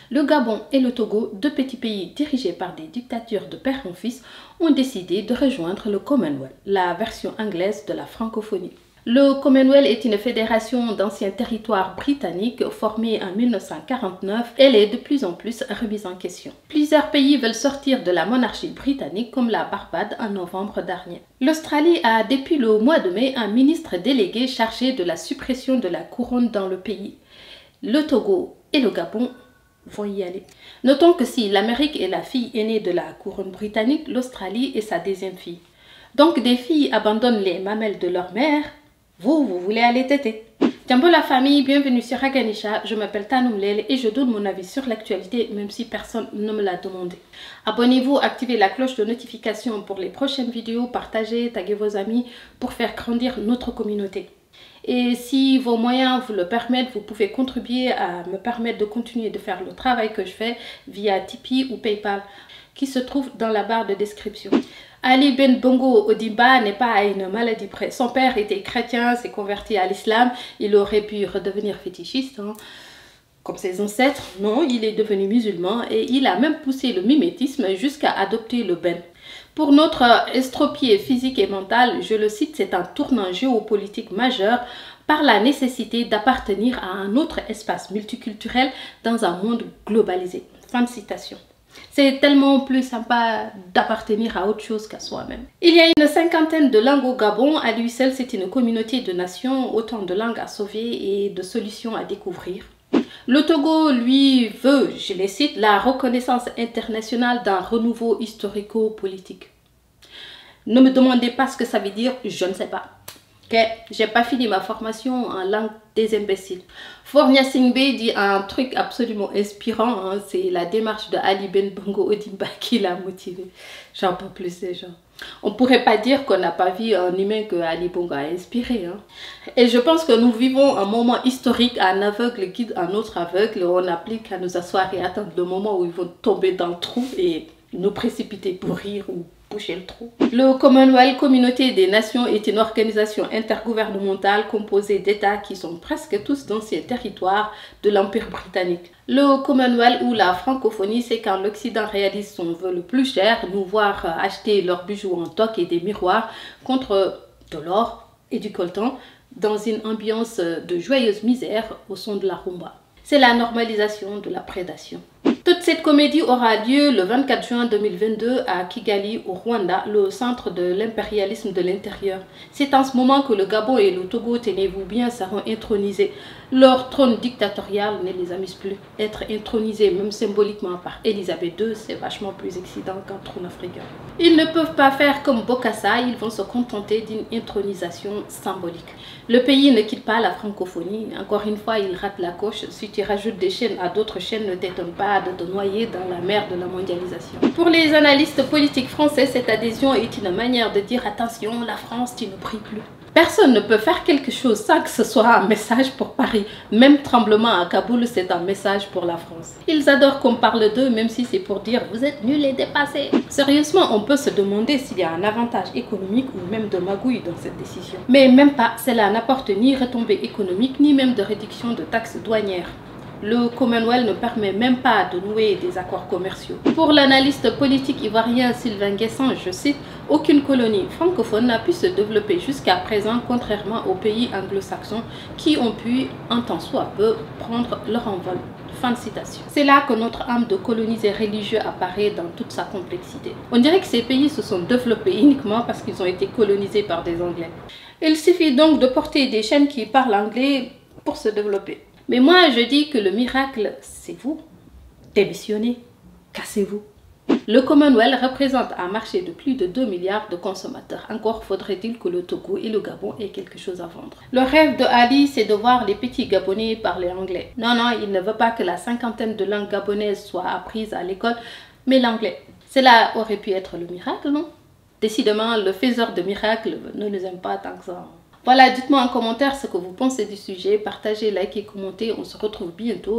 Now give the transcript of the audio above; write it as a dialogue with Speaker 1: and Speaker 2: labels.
Speaker 1: Le Gabon et le Togo, deux petits pays dirigés par des dictatures de père en fils, ont décidé de rejoindre le Commonwealth, la version anglaise de la francophonie. Le Commonwealth est une fédération d'anciens territoires britanniques formée en 1949. Elle est de plus en plus remise en question. Plusieurs pays veulent sortir de la monarchie britannique comme la Barbade en novembre dernier. L'Australie a depuis le mois de mai un ministre délégué chargé de la suppression de la couronne dans le pays. Le Togo et le Gabon vont y aller. Notons que si l'Amérique est la fille aînée de la couronne britannique, l'Australie est sa deuxième fille. Donc des filles abandonnent les mamelles de leur mère. Vous voulez aller téter. Tiens la famille, bienvenue sur Aganisha, je m'appelle Tanoum Lele et je donne mon avis sur l'actualité même si personne ne me l'a demandé. Abonnez-vous, activez la cloche de notification pour les prochaines vidéos, partagez, taguez vos amis pour faire grandir notre communauté. Et si vos moyens vous le permettent, vous pouvez contribuer à me permettre de continuer de faire le travail que je fais via Tipeee ou Paypal qui se trouve dans la barre de description. Ali Ben Bongo Ondimba n'est pas à une maladie près. Son père était chrétien, s'est converti à l'islam. Il aurait pu redevenir fétichiste, comme ses ancêtres. Non, il est devenu musulman et il a même poussé le mimétisme jusqu'à adopter le Ben. Pour notre estropié physique et mental, je le cite, c'est un tournant géopolitique majeur par la nécessité d'appartenir à un autre espace multiculturel dans un monde globalisé. Fin de citation. C'est tellement plus sympa d'appartenir à autre chose qu'à soi-même. Il y a une cinquantaine de langues au Gabon. À lui seul, c'est une communauté de nations, autant de langues à sauver et de solutions à découvrir. Le Togo, lui, veut, je les cite, la reconnaissance internationale d'un renouveau historico-politique. Ne me demandez pas ce que ça veut dire, je ne sais pas. Ok, j'ai pas fini ma formation en langue des imbéciles. Fornia Singbe dit un truc absolument inspirant, c'est la démarche de Ali Ben Bongo Ondimba qui l'a motivé. J'en peux plus ces gens. On pourrait pas dire qu'on n'a pas vu un humain que Ali Bongo a inspiré. Et je pense que nous vivons un moment historique. Un aveugle guide un autre aveugle. On applique à nous asseoir et attendre le moment où ils vont tomber dans le trou et nous précipiter pour rire ou boucher le trou. Le Commonwealth, Communauté des Nations, est une organisation intergouvernementale composée d'États qui sont presque tous d'anciens territoires de l'Empire britannique. Le Commonwealth ou la francophonie, c'est quand l'Occident réalise son vœu le plus cher, nous voir acheter leurs bijoux en toc et des miroirs contre de l'or et du coltan dans une ambiance de joyeuse misère au son de la rumba. C'est la normalisation de la prédation. Toute cette comédie aura lieu le 24 juin 2022 à Kigali, au Rwanda, le centre de l'impérialisme de l'intérieur. C'est en ce moment que le Gabon et le Togo, tenez-vous bien, seront intronisés. Leur trône dictatorial ne les amuse plus. Être intronisé, même symboliquement, par Elisabeth II, c'est vachement plus excitant qu'un trône africain. Ils ne peuvent pas faire comme Bokassa, ils vont se contenter d'une intronisation symbolique. Le pays ne quitte pas la francophonie. Encore une fois, il rate la coche. Si tu rajoutes des chaînes à d'autres chaînes, ne t'étonne pas de te noyer dans la mer de la mondialisation. Pour les analystes politiques français, cette adhésion est une manière de dire attention, la France, tu ne pries plus. Personne ne peut faire quelque chose sans que ce soit un message pour Paris. Même tremblement à Kaboul, c'est un message pour la France. Ils adorent qu'on parle d'eux, même si c'est pour dire vous êtes nuls et dépassés. Sérieusement, on peut se demander s'il y a un avantage économique ou même de magouille dans cette décision. Mais même pas, cela n'apporte ni retombées économiques, ni même de réduction de taxes douanières. Le Commonwealth ne permet même pas de nouer des accords commerciaux. Pour l'analyste politique ivoirien Sylvain Guessant, je cite, « Aucune colonie francophone n'a pu se développer jusqu'à présent, contrairement aux pays anglo-saxons qui ont pu, en tant soit peu, prendre leur envol. » Fin de citation. C'est là que notre âme de colonisé religieux apparaît dans toute sa complexité. On dirait que ces pays se sont développés uniquement parce qu'ils ont été colonisés par des Anglais. Il suffit donc de porter des chaînes qui parlent anglais pour se développer. Mais moi, je dis que le miracle, c'est vous. Démissionnez, cassez-vous. Le Commonwealth représente un marché de plus de 2 milliards de consommateurs. Encore faudrait-il que le Togo et le Gabon aient quelque chose à vendre. Le rêve de Ali, c'est de voir les petits Gabonais parler anglais. Non, il ne veut pas que la cinquantaine de langues gabonaises soient apprises à l'école, mais l'anglais. Cela aurait pu être le miracle, non? Décidément, le faiseur de miracles ne nous aime pas tant que ça. Voilà, dites-moi en commentaire ce que vous pensez du sujet. Partagez, likez, commentez. On se retrouve bientôt.